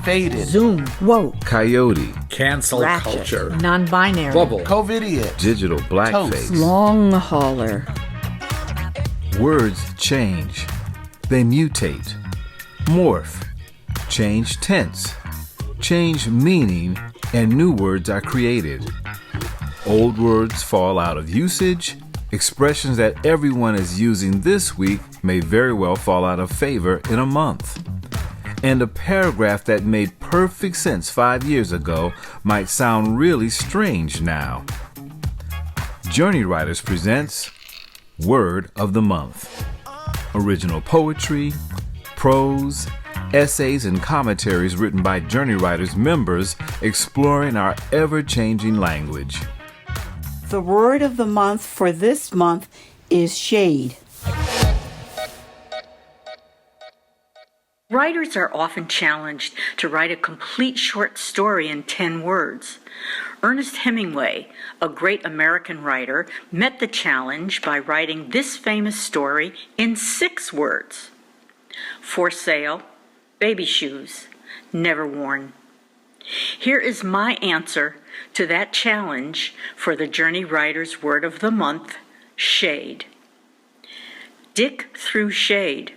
Faded. Zoom. Woke. Coyote. Cancel Ratchet. culture. Non-binary. Bubble. COVIDiot. Digital blackface. Long hauler. Words change. They mutate. Morph. Change tense. Change meaning, and new words are created. Old words fall out of usage. Expressions that everyone is using this week may very well fall out of favor in a month. And a paragraph that made perfect sense 5 years ago might sound really strange now. Journey Writers presents Word of the Month. Original poetry, prose, essays, and commentaries written by Journey Writers members exploring our ever-changing language. The word of the month for this month is shade. Writers are often challenged to write a complete short story in 10 words. Ernest Hemingway, a great American writer, met the challenge by writing this famous story in 6 words. For sale, baby shoes, never worn. Here is my answer to that challenge for the Journey Writers Word of the Month, shade. Dick threw shade.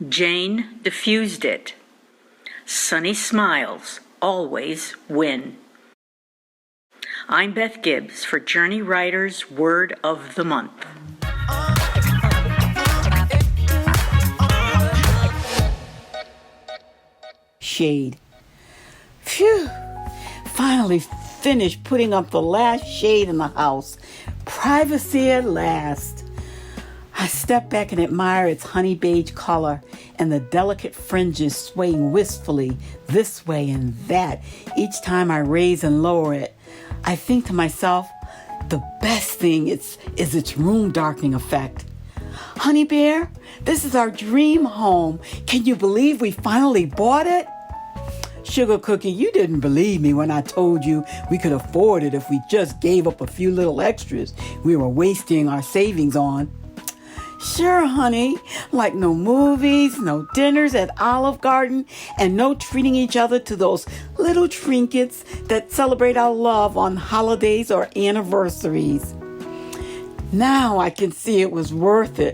Jane diffused it. Sunny smiles always win. I'm Beth Gibbs for Journey Writers Word of the Month. Shade. Phew! Finally finished putting up the last shade in the house. Privacy at last. I step back and admire its honey beige color and the delicate fringes swaying wistfully this way and that each time I raise and lower it. I think to myself, the best thing is its room darkening effect. Honey Bear, this is our dream home. Can you believe we finally bought it? Sugar Cookie, you didn't believe me when I told you we could afford it if we just gave up a few little extras we were wasting our savings on. Sure, honey, like no movies, no dinners at Olive Garden, and no treating each other to those little trinkets that celebrate our love on holidays or anniversaries. Now I can see it was worth it.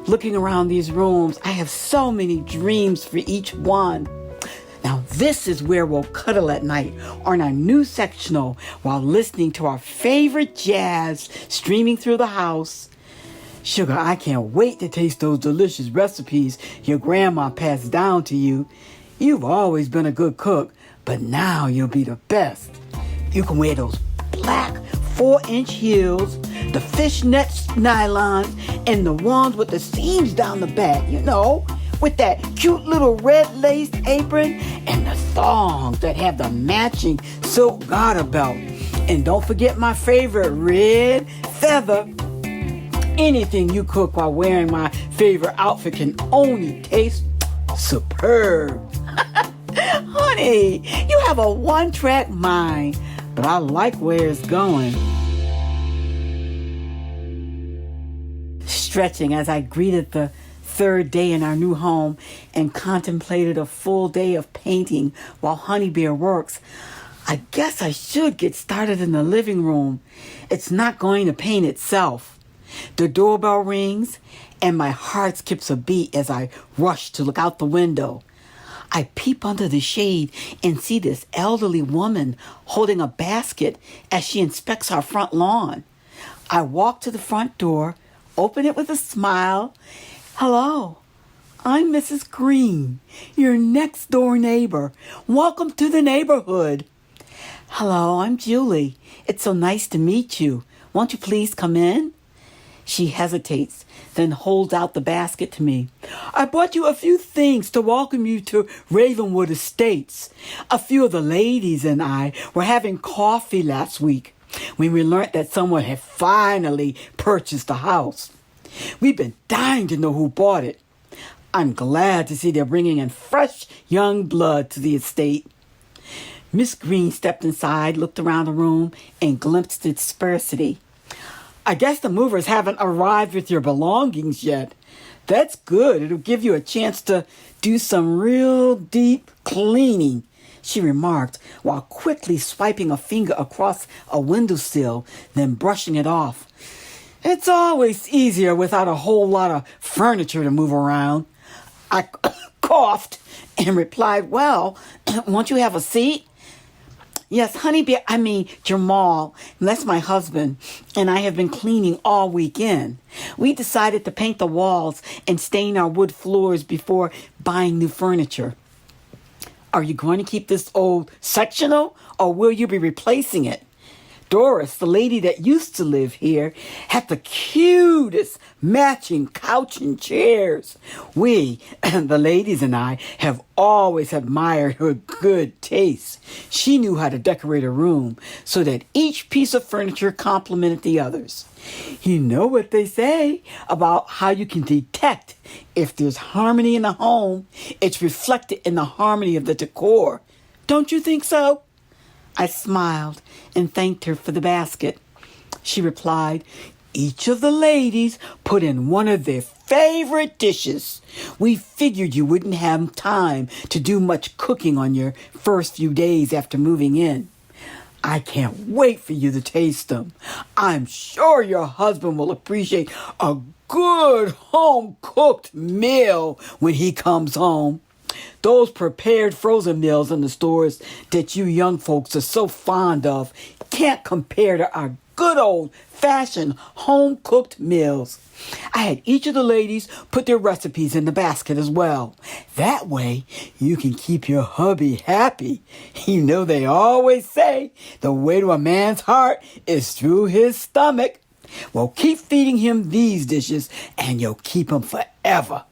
Looking around these rooms, I have so many dreams for each one. Now this is where we'll cuddle at night on our new sectional while listening to our favorite jazz streaming through the house. Sugar, I can't wait to taste those delicious recipes your grandma passed down to you. You've always been a good cook, but now you'll be the best. You can wear those black 4-inch heels, the fishnet nylons, and the ones with the seams down the back, you know, with that cute little red lace apron and the thongs that have the matching silk garter belt. And don't forget my favorite red feather. Anything you cook while wearing my favorite outfit can only taste superb. Honey, you have a one-track mind, but I like where it's going. Stretching as I greeted the 3rd day in our new home and contemplated a full day of painting while Honey Bear works, I guess I should get started in the living room. It's not going to paint itself. The doorbell rings, and my heart skips a beat as I rush to look out the window. I peep under the shade and see this elderly woman holding a basket as she inspects our front lawn. I walk to the front door, open it with a smile. Hello, I'm Mrs. Green, your next door neighbor. Welcome to the neighborhood. Hello, I'm Julie. It's so nice to meet you. Won't you please come in? She hesitates, then holds out the basket to me. I brought you a few things to welcome you to Ravenwood Estates. A few of the ladies and I were having coffee last week when we learned that someone had finally purchased a house. We've been dying to know who bought it. I'm glad to see they're bringing in fresh young blood to the estate. Miss Green stepped inside, looked around the room, and glimpsed its sparsity. I guess the movers haven't arrived with your belongings yet. That's good. It'll give you a chance to do some real deep cleaning," she remarked while quickly swiping a finger across a windowsill, then brushing it off. "It's always easier without a whole lot of furniture to move around." I coughed and replied, "Well, won't you have a seat?" "Yes, Jamal, that's my husband, and I have been cleaning all weekend. We decided to paint the walls and stain our wood floors before buying new furniture." "Are you going to keep this old sectional, or will you be replacing it?" Doris, the lady that used to live here, had the cutest matching couch and chairs. We, the ladies and I, have always admired her good taste. She knew how to decorate a room so that each piece of furniture complemented the others. You know what they say about how you can detect if there's harmony in the home, it's reflected in the harmony of the decor. Don't you think so? I smiled and thanked her for the basket. She replied, "Each of the ladies put in one of their favorite dishes. We figured you wouldn't have time to do much cooking on your first few days after moving in. I can't wait for you to taste them. I'm sure your husband will appreciate a good home-cooked meal when he comes home. Those prepared frozen meals in the stores that you young folks are so fond of can't compare to our good old-fashioned home-cooked meals." I had each of the ladies put their recipes in the basket as well. That way, you can keep your hubby happy. You know they always say the way to a man's heart is through his stomach. Well, keep feeding him these dishes and you'll keep him forever.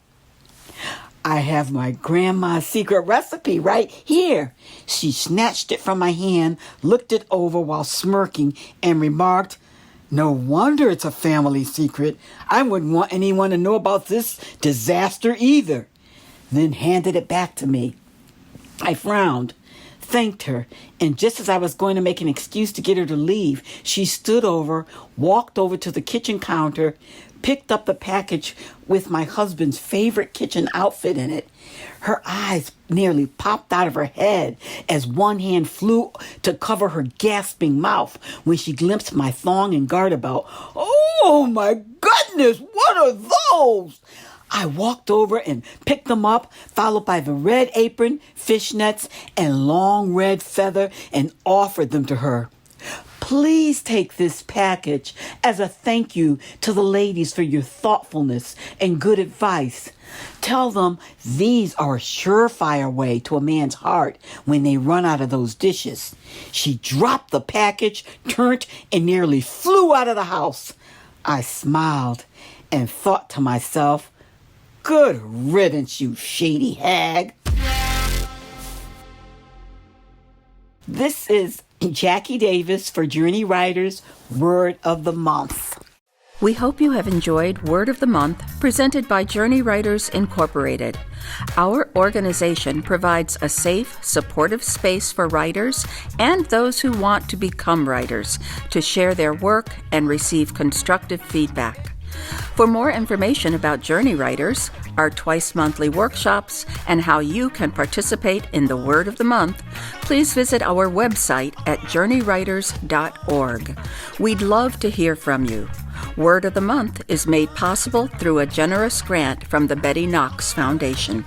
I have my grandma's secret recipe right here. She snatched it from my hand, looked it over while smirking, and remarked, "No wonder it's a family secret. I wouldn't want anyone to know about this disaster either." Then handed it back to me. I frowned, thanked her, and just as I was going to make an excuse to get her to leave, she stood over, walked over to the kitchen counter, picked up the package with my husband's favorite kitchen outfit in it. Her eyes nearly popped out of her head as one hand flew to cover her gasping mouth when she glimpsed my thong and garter belt. "Oh my goodness, what are those?" I walked over and picked them up, followed by the red apron, fishnets, and long red feather, and offered them to her. "Please take this package as a thank you to the ladies for your thoughtfulness and good advice. Tell them these are a surefire way to a man's heart when they run out of those dishes." She dropped the package, turned, and nearly flew out of the house. I smiled and thought to myself, "Good riddance, you shady hag." This is Jackie Davis for Journey Writers Word of the Month. We hope you have enjoyed Word of the Month, presented by Journey Writers Incorporated. Our organization provides a safe, supportive space for writers and those who want to become writers to share their work and receive constructive feedback. For more information about Journey Writers, our twice-monthly workshops, and how you can participate in the Word of the Month, please visit our website at journeywriters.org. We'd love to hear from you. Word of the Month is made possible through a generous grant from the Betty Knox Foundation.